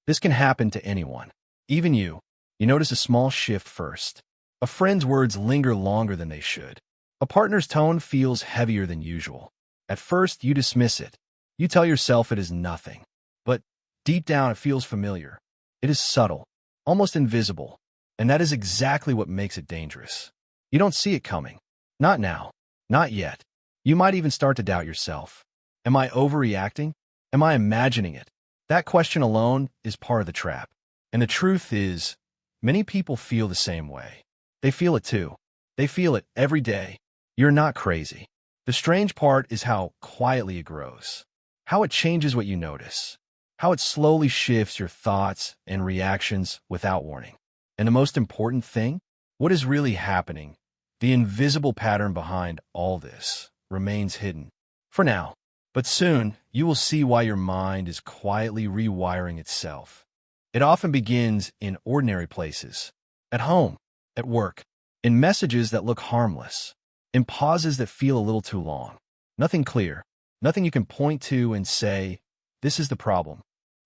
This can happen to anyone. Even you. You notice a small shift first. A friend's words linger longer than they should. A partner's tone feels heavier than usual. At first, you dismiss it. You tell yourself it is nothing. But deep down, it feels familiar. It is subtle, almost invisible. And that is exactly what makes it dangerous. You don't see it coming. Not now. Not yet. You might even start to doubt yourself. Am I overreacting? Am I imagining it? That question alone is part of the trap. And the truth is, many people feel the same way. They feel it too. They feel it every day. You're not crazy. The strange part is how quietly it grows, how it changes what you notice, how it slowly shifts your thoughts and reactions without warning. And the most important thing, what is really happening, the invisible pattern behind all this, remains hidden. For now. But soon, you will see why your mind is quietly rewiring itself. It often begins in ordinary places, at home, at work, in messages that look harmless, in pauses that feel a little too long. Nothing clear, nothing you can point to and say, this is the problem.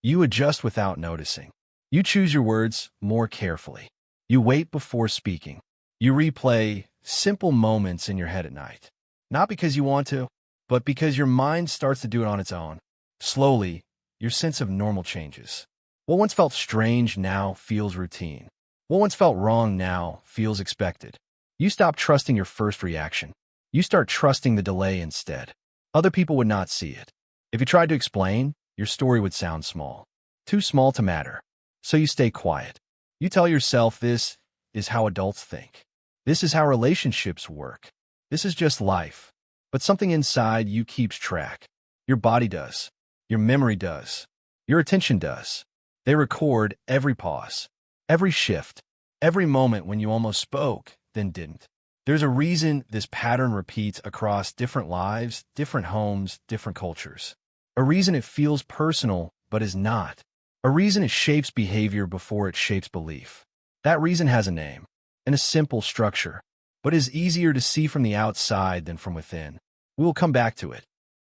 You adjust without noticing. You choose your words more carefully. You wait before speaking. You replay simple moments in your head at night. Not because you want to, but because your mind starts to do it on its own. Slowly, your sense of normal changes. What once felt strange now feels routine. What once felt wrong now feels expected. You stop trusting your first reaction. You start trusting the delay instead. Other people would not see it. If you tried to explain, your story would sound small. Too small to matter. So you stay quiet. You tell yourself this is how adults think. This is how relationships work. This is just life. But something inside you keeps track. Your body does. Your memory does. Your attention does. They record every pause, every shift, every moment when you almost spoke, then didn't. There's a reason this pattern repeats across different lives, different homes, different cultures. A reason it feels personal, but is not. A reason it shapes behavior before it shapes belief. That reason has a name and a simple structure, but is easier to see from the outside than from within. We will come back to it.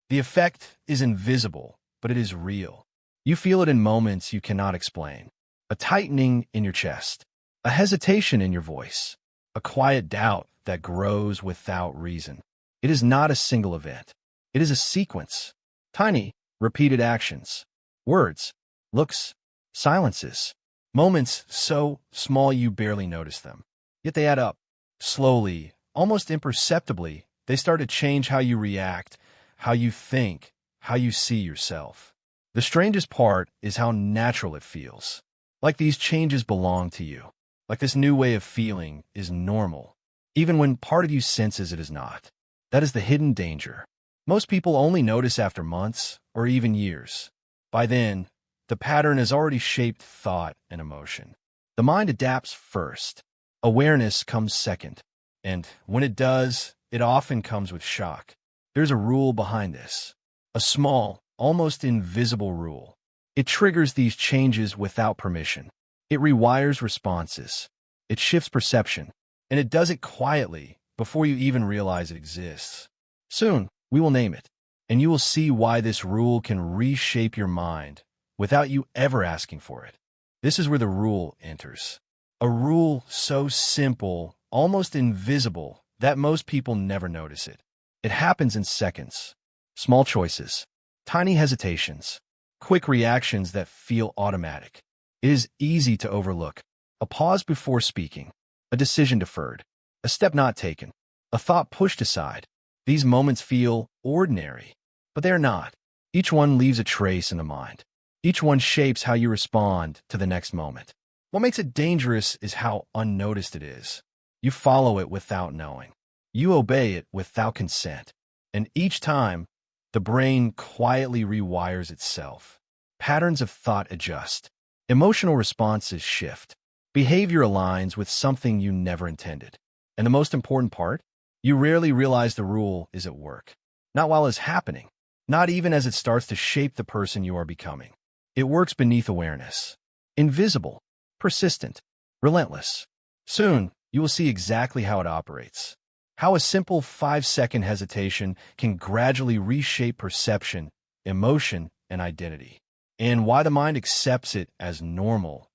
The effect is invisible, but it is real. You feel it in moments you cannot explain. A tightening in your chest, a hesitation in your voice, a quiet doubt that grows without reason. It is not a single event. It is a sequence. Tiny, repeated actions, words, looks, silences, moments so small you barely notice them. Yet they add up. Slowly, almost imperceptibly, they start to change how you react, how you think, how you see yourself. The strangest part is how natural it feels. Like these changes belong to you. Like this new way of feeling is normal, even when part of you senses it is not. That is the hidden danger. Most people only notice after months or even years. By then, the pattern has already shaped thought and emotion. The mind adapts first. Awareness comes second. And when it does, it often comes with shock. There's a rule behind this. A small, almost invisible rule. It triggers these changes without permission. It rewires responses. It shifts perception. And it does it quietly before you even realize it exists. Soon, we will name it. And you will see why this rule can reshape your mind without you ever asking for it. This is where the rule enters. A rule so simple, almost invisible, that most people never notice it. It happens in seconds. Small choices, tiny hesitations, quick reactions that feel automatic. It is easy to overlook. A pause before speaking, a decision deferred, a step not taken, a thought pushed aside. These moments feel ordinary, but they are not. Each one leaves a trace in the mind. Each one shapes how you respond to the next moment. What makes it dangerous is how unnoticed it is. You follow it without knowing. You obey it without consent. And each time, the brain quietly rewires itself. Patterns of thought adjust. Emotional responses shift. Behavior aligns with something you never intended. And the most important part? You rarely realize the rule is at work. Not while it's happening. Not even as it starts to shape the person you are becoming. It works beneath awareness. Invisible. Persistent. Relentless. Soon, you will see exactly how it operates. How a simple 5-second hesitation can gradually reshape perception, emotion, and identity. and why the mind accepts it as normal,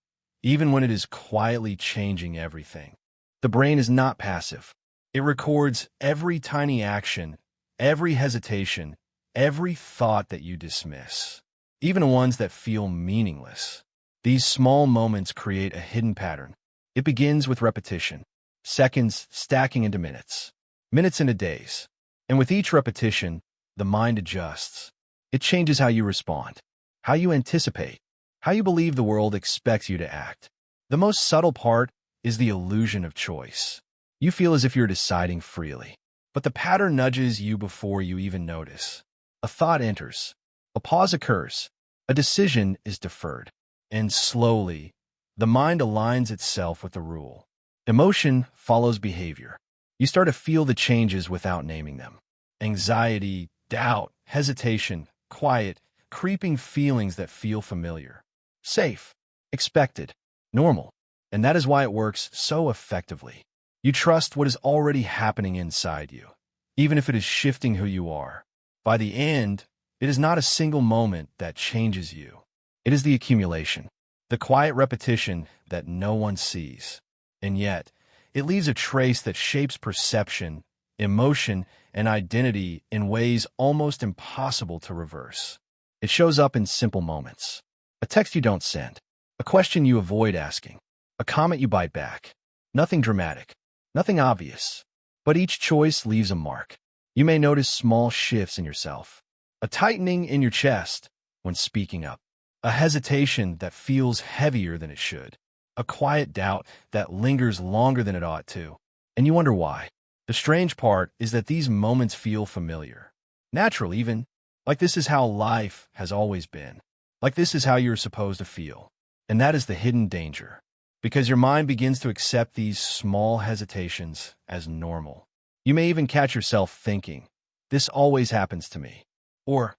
even when it is quietly changing everything. The brain is not passive. It records every tiny action, every hesitation, every thought that you dismiss, even the ones that feel meaningless. These small moments create a hidden pattern. It begins with repetition, seconds stacking into minutes, minutes into days. And with each repetition, the mind adjusts. It changes how you respond, how you anticipate, how you believe the world expects you to act. The most subtle part is the illusion of choice. You feel as if you're deciding freely, but the pattern nudges you before you even notice. A thought enters, a pause occurs, a decision is deferred, and slowly, the mind aligns itself with the rule. Emotion follows behavior. You start to feel the changes without naming them. Anxiety, doubt, hesitation, quiet, creeping feelings that feel familiar. Safe, expected, normal. And that is why it works so effectively. You trust what is already happening inside you, even if it is shifting who you are. By the end, it is not a single moment that changes you. It is the accumulation, the quiet repetition that no one sees. And yet, it leaves a trace that shapes perception, emotion, and identity in ways almost impossible to reverse. It shows up in simple moments. A text you don't send, a question you avoid asking, a comment you bite back. Nothing dramatic, nothing obvious, but each choice leaves a mark. You may notice small shifts in yourself, a tightening in your chest when speaking up, a hesitation that feels heavier than it should, a quiet doubt that lingers longer than it ought to, and you wonder why. The strange part is that these moments feel familiar, natural even, like this is how life has always been, like this is how you're supposed to feel. And that is the hidden danger, because your mind begins to accept these small hesitations as normal. You may even catch yourself thinking, this always happens to me, or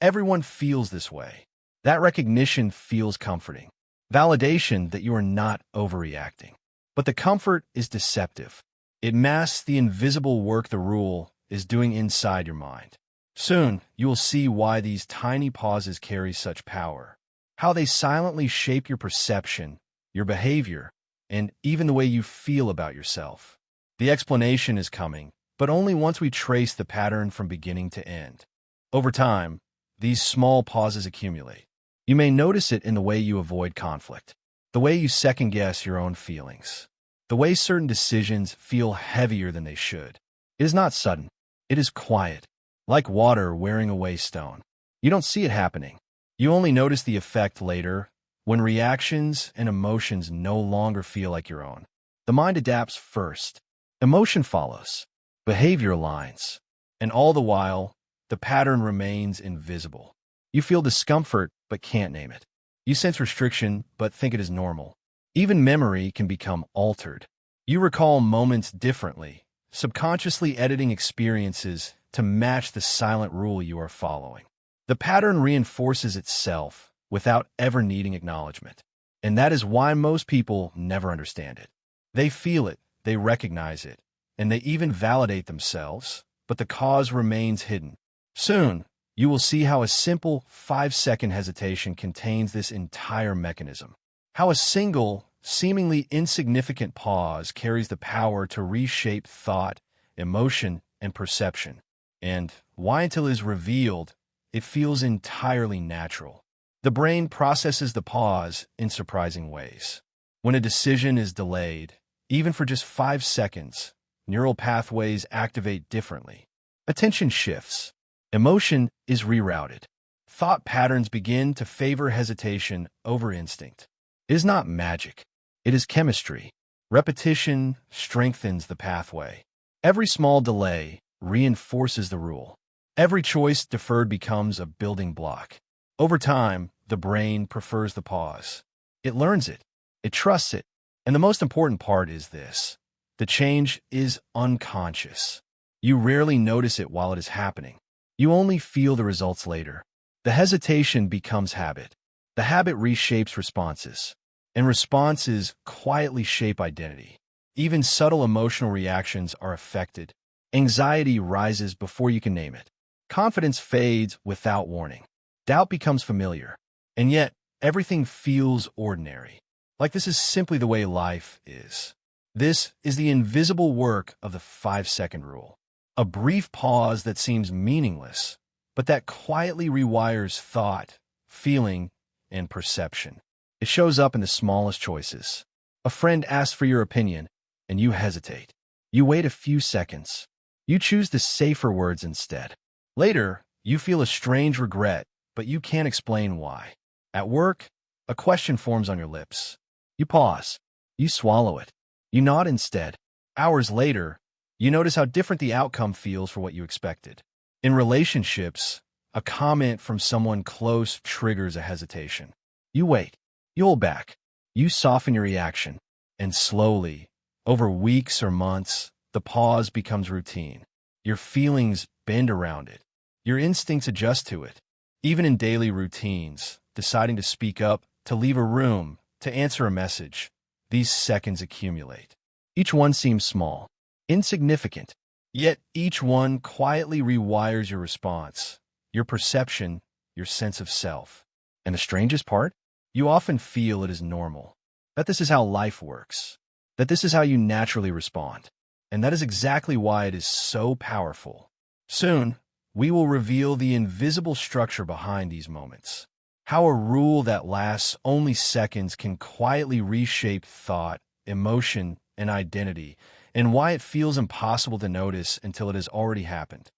everyone feels this way. That recognition feels comforting, validation that you are not overreacting. But the comfort is deceptive. It masks the invisible work the rule is doing inside your mind. Soon, you will see why these tiny pauses carry such power, how they silently shape your perception, your behavior, and even the way you feel about yourself. The explanation is coming, but only once we trace the pattern from beginning to end. Over time, these small pauses accumulate. You may notice it in the way you avoid conflict, the way you second-guess your own feelings, the way certain decisions feel heavier than they should. It is not sudden. It is quiet, like water wearing away stone. You don't see it happening. You only notice the effect later, when reactions and emotions no longer feel like your own. The mind adapts first. Emotion follows. Behavior aligns. And all the while, the pattern remains invisible. You feel discomfort but can't name it. You sense restriction but think it is normal. Even memory can become altered. You recall moments differently, subconsciously editing experiences to match the silent rule you are following. The pattern reinforces itself without ever needing acknowledgement. And that is why most people never understand it. They feel it, they recognize it, and they even validate themselves, but the cause remains hidden. Soon, you will see how a simple 5-second hesitation contains this entire mechanism. How a single, seemingly insignificant pause carries the power to reshape thought, emotion, and perception. And why, until it is revealed, it feels entirely natural. The brain processes the pause in surprising ways. When a decision is delayed, even for just 5 seconds, neural pathways activate differently. Attention shifts. Emotion is rerouted. Thought patterns begin to favor hesitation over instinct. It is not magic. It is chemistry. Repetition strengthens the pathway. Every small delay reinforces the rule. Every choice deferred becomes a building block. Over time, the brain prefers the pause. It learns it. It trusts it. And the most important part is this: the change is unconscious. You rarely notice it while it is happening. You only feel the results later. The hesitation becomes habit. The habit reshapes responses. And responses quietly shape identity. Even subtle emotional reactions are affected. Anxiety rises before you can name it. Confidence fades without warning. Doubt becomes familiar. And yet, everything feels ordinary. Like this is simply the way life is. This is the invisible work of the 5-second rule. A brief pause that seems meaningless, but that quietly rewires thought, feeling, and perception. It shows up in the smallest choices. A friend asks for your opinion, and you hesitate. You wait a few seconds. You choose the safer words instead. Later, you feel a strange regret, but you can't explain why. At work, a question forms on your lips. You pause. You swallow it. You nod instead. Hours later, you notice how different the outcome feels for what you expected. In relationships, a comment from someone close triggers a hesitation. You wait. You hold back. You soften your reaction. And slowly, over weeks or months, the pause becomes routine. Your feelings bend around it. Your instincts adjust to it. Even in daily routines, deciding to speak up, to leave a room, to answer a message, these seconds accumulate. Each one seems small, insignificant, yet each one quietly rewires your response, your perception, your sense of self. And the strangest part? You often feel it is normal, that this is how life works, that this is how you naturally respond. And that is exactly why it is so powerful. Soon, we will reveal the invisible structure behind these moments. How a rule that lasts only seconds can quietly reshape thought, emotion, and identity, and why it feels impossible to notice until it has already happened.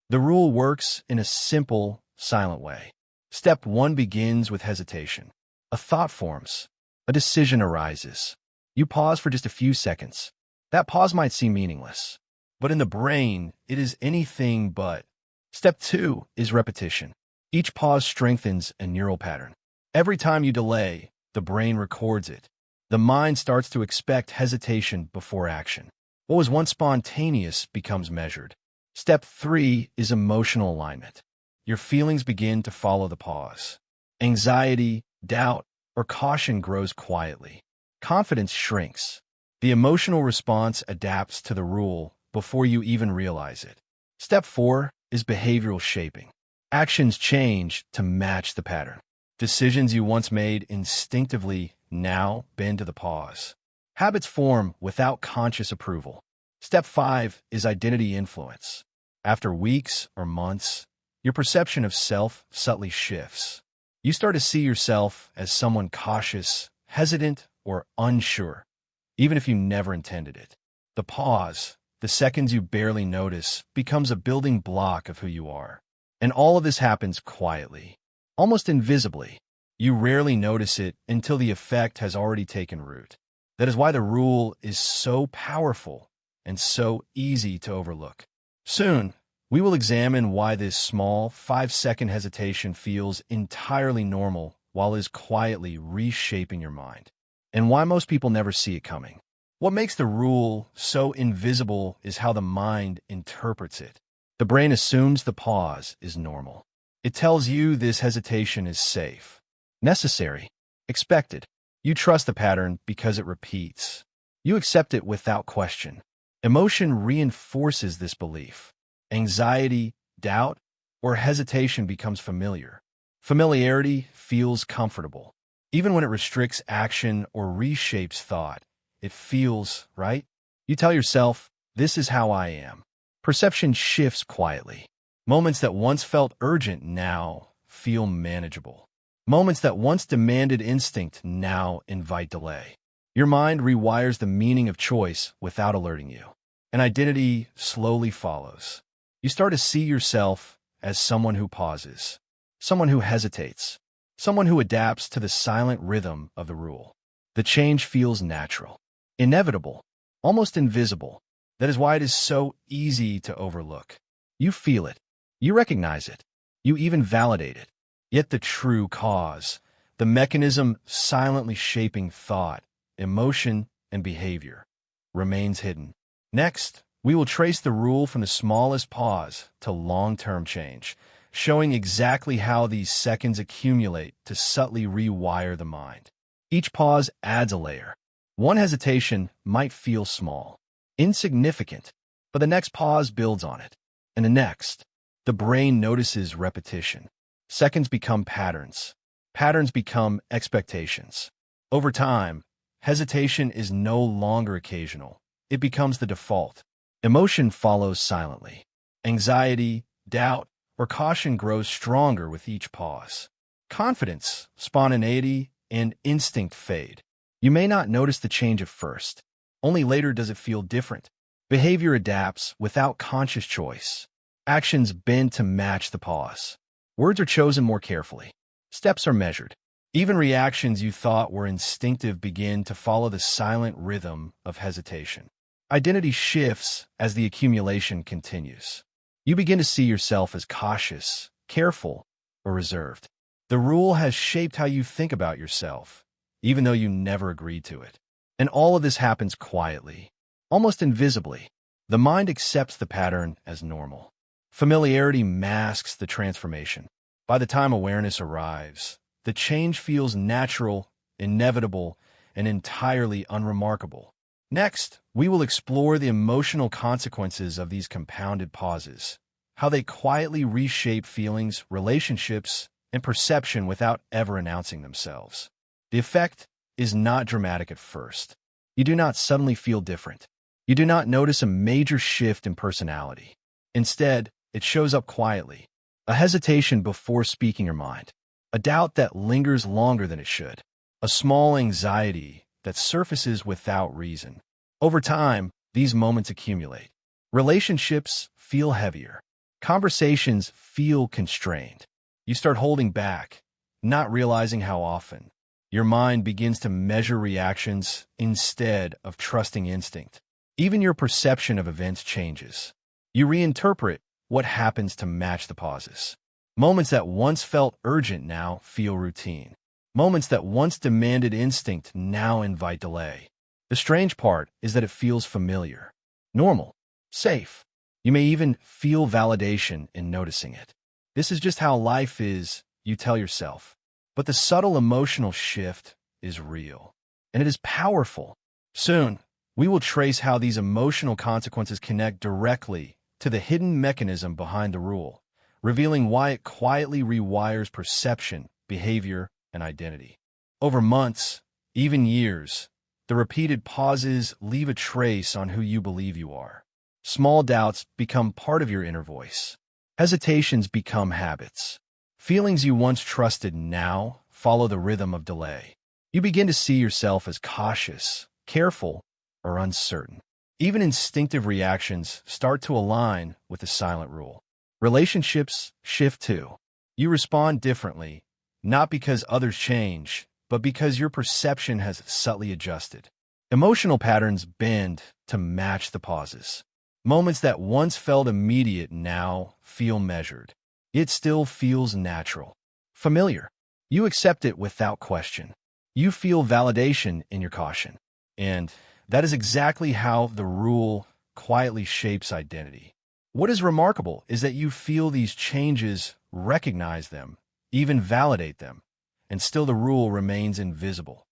The rule works in a simple, silent way. Step 1 begins with hesitation. A thought forms. A decision arises. You pause for just a few seconds. That pause might seem meaningless, but in the brain, it is anything but. Step 2 is repetition. Each pause strengthens a neural pattern. Every time you delay, the brain records it. The mind starts to expect hesitation before action. What was once spontaneous becomes measured. Step 3 is emotional alignment. Your feelings begin to follow the pause. Anxiety, doubt, or caution grows quietly. Confidence shrinks. The emotional response adapts to the rule before you even realize it. Step 4 is behavioral shaping. Actions change to match the pattern. Decisions you once made instinctively now bend to the pause. Habits form without conscious approval. Step 5 is identity influence. After weeks or months, your perception of self subtly shifts. You start to see yourself as someone cautious, hesitant, or unsure, even if you never intended it. The pause, the seconds you barely notice, becomes a building block of who you are. And all of this happens quietly, almost invisibly. You rarely notice it until the effect has already taken root. That is why the rule is so powerful and so easy to overlook. Soon, we will examine why this small, 5-second hesitation feels entirely normal while it is quietly reshaping your mind, and why most people never see it coming. What makes the rule so invisible is how the mind interprets it. The brain assumes the pause is normal. It tells you this hesitation is safe, necessary, expected. You trust the pattern because it repeats. You accept it without question. Emotion reinforces this belief. Anxiety, doubt, or hesitation becomes familiar. Familiarity feels comfortable. Even when it restricts action or reshapes thought, it feels right. You tell yourself, this is how I am. Perception shifts quietly. Moments that once felt urgent now feel manageable. Moments that once demanded instinct now invite delay. Your mind rewires the meaning of choice without alerting you. An identity slowly follows. You start to see yourself as someone who pauses, someone who hesitates, someone who adapts to the silent rhythm of the rule. The change feels natural, inevitable, almost invisible. That is why it is so easy to overlook. You feel it. You recognize it. You even validate it. Yet the true cause, the mechanism silently shaping thought, emotion, and behavior, remains hidden. Next, we will trace the rule from the smallest pause to long-term change, showing exactly how these seconds accumulate to subtly rewire the mind. Each pause adds a layer. One hesitation might feel small, insignificant, but the next pause builds on it. And the next, the brain notices repetition. Seconds become patterns. Patterns become expectations. Over time, hesitation is no longer occasional. It becomes the default. Emotion follows silently. Anxiety, doubt, or caution grows stronger with each pause. Confidence, spontaneity, and instinct fade. You may not notice the change at first. Only later does it feel different. Behavior adapts without conscious choice. Actions bend to match the pause. Words are chosen more carefully. Steps are measured. Even reactions you thought were instinctive begin to follow the silent rhythm of hesitation. Identity shifts as the accumulation continues. You begin to see yourself as cautious, careful, or reserved. The rule has shaped how you think about yourself, even though you never agreed to it. And all of this happens quietly, almost invisibly. The mind accepts the pattern as normal. Familiarity masks the transformation. By the time awareness arrives, the change feels natural, inevitable, and entirely unremarkable. Next, we will explore the emotional consequences of these compounded pauses, how they quietly reshape feelings, relationships, and perception without ever announcing themselves. The effect is not dramatic at first. You do not suddenly feel different. You do not notice a major shift in personality. Instead, it shows up quietly. A hesitation before speaking your mind. A doubt that lingers longer than it should. A small anxiety that surfaces without reason. Over time, these moments accumulate. Relationships feel heavier. Conversations feel constrained. You start holding back, not realizing how often. Your mind begins to measure reactions instead of trusting instinct. Even your perception of events changes. You reinterpret what happens to match the pauses. Moments that once felt urgent now feel routine. Moments that once demanded instinct now invite delay. The strange part is that it feels familiar, normal, safe. You may even feel validation in noticing it. This is just how life is, you tell yourself. But the subtle emotional shift is real, and it is powerful. Soon, we will trace how these emotional consequences connect directly to the hidden mechanism behind the rule, revealing why it quietly rewires perception, behavior, and identity. Over months, even years, the repeated pauses leave a trace on who you believe you are. Small doubts become part of your inner voice. Hesitations become habits. Feelings you once trusted now follow the rhythm of delay. You begin to see yourself as cautious, careful, or uncertain. Even instinctive reactions start to align with the silent rule. Relationships shift too. You respond differently, not because others change, but because your perception has subtly adjusted. Emotional patterns bend to match the pauses. Moments that once felt immediate now feel measured. It still feels natural, familiar. You accept it without question. You feel validation in your caution. And that is exactly how the rule quietly shapes identity. What is remarkable is that you feel these changes, recognize them, even validate them, and still the rule remains invisible.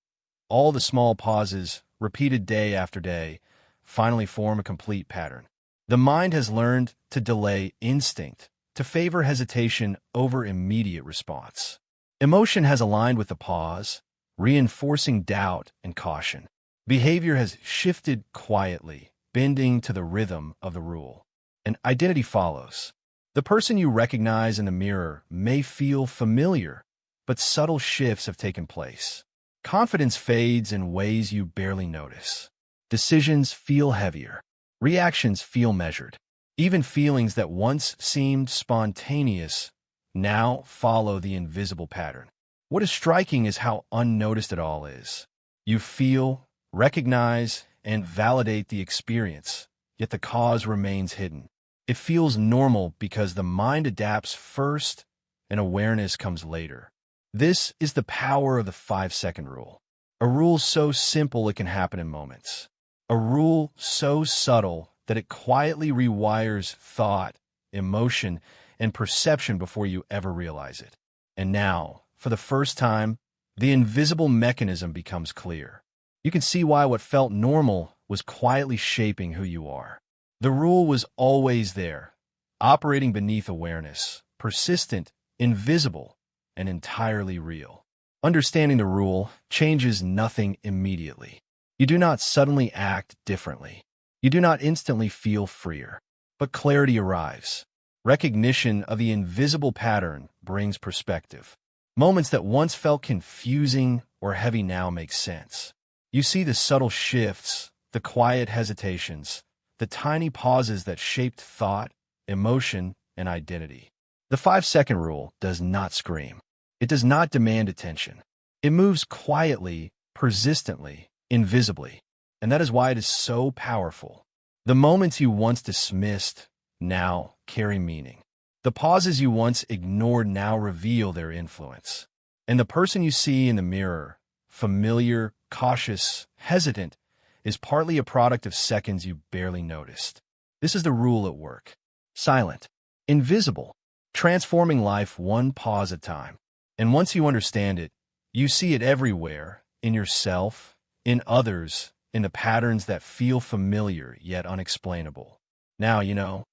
All the small pauses, repeated day after day, finally form a complete pattern. The mind has learned to delay instinct, to favor hesitation over immediate response. Emotion has aligned with the pause, reinforcing doubt and caution. Behavior has shifted quietly, bending to the rhythm of the rule. And identity follows. The person you recognize in the mirror may feel familiar, but subtle shifts have taken place. Confidence fades in ways you barely notice. Decisions feel heavier. Reactions feel measured. Even feelings that once seemed spontaneous now follow the invisible pattern. What is striking is how unnoticed it all is. You feel, recognize, and validate the experience, yet the cause remains hidden. It feels normal because the mind adapts first and awareness comes later. This is the power of the 5-second rule. A rule so simple it can happen in moments. A rule so subtle that it quietly rewires thought, emotion, and perception before you ever realize it. And now, for the first time, the invisible mechanism becomes clear. You can see why what felt normal was quietly shaping who you are. The rule was always there, operating beneath awareness, persistent, invisible, and entirely real. Understanding the rule changes nothing immediately. You do not suddenly act differently. You do not instantly feel freer. But clarity arrives. Recognition of the invisible pattern brings perspective. Moments that once felt confusing or heavy now make sense. You see the subtle shifts, the quiet hesitations, the tiny pauses that shaped thought, emotion, and identity. The 5-second rule does not scream. It does not demand attention. It moves quietly, persistently, invisibly. And that is why it is so powerful. The moments you once dismissed now carry meaning. The pauses you once ignored now reveal their influence. And the person you see in the mirror, familiar, cautious, hesitant, is partly a product of seconds you barely noticed. This is the rule at work. Silent, invisible, transforming life one pause at a time. And once you understand it, you see it everywhere, in yourself, in others, in the patterns that feel familiar yet unexplainable. Now you know.